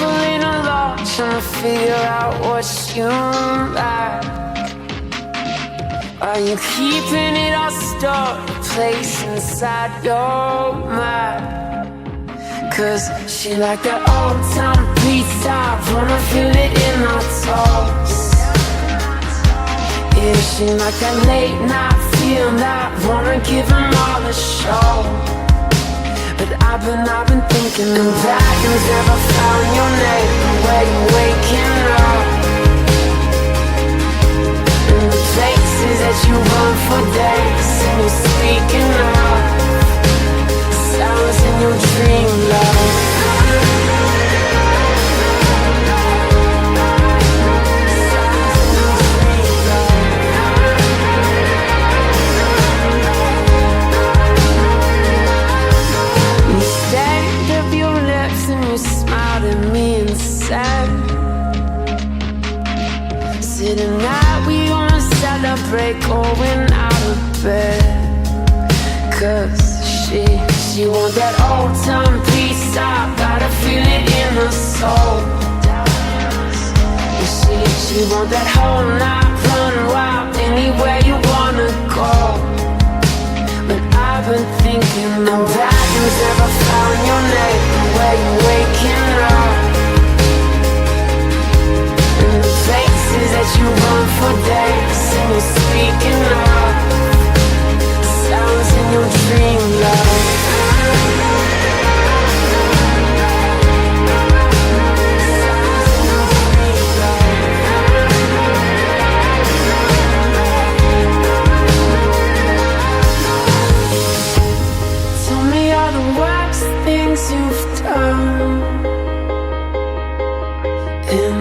traveling along, trying to figure out what you like. Are you keeping it all stored, a place inside your mind? Cause she like that old time pizza, wanna feel it in her toes. Yeah, she like that late night feel, that wanna give him all the show. But I've been thinking the dragons never found your name, where you waking up, and the places that you run for days, and you're speaking up, sounds in your dream, love. Tonight we gonna celebrate going out of bed. Cause she want that old time peace, I gotta feel it in her soul. And she want that whole night run wild, anywhere you wanna go. But I've been thinking the values never found your name, where you waking up, places that you run for days, and you're speaking up, sounds in your dream, love. Tell me all the worst things you've done, and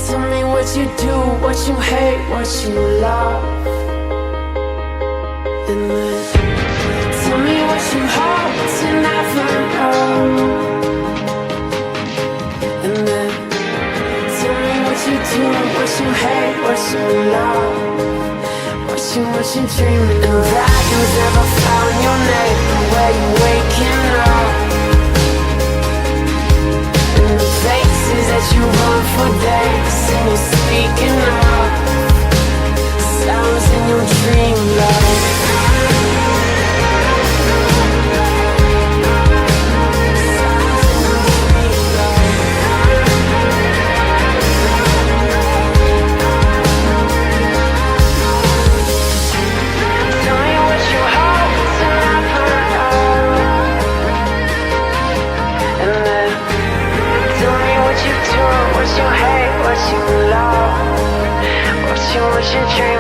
tell me what you do, what you hate, what you love. And then tell me what you hope to never know. And then tell me what you do, what you hate, what you love, what you dreaming of. Dragons never found your name, where you waking up, and the places that you run for days, and you're speaking up, sounds in your dream, love. Tell me what you hope to never know, and then tell me what you do, what you hate, what you love, what you dream.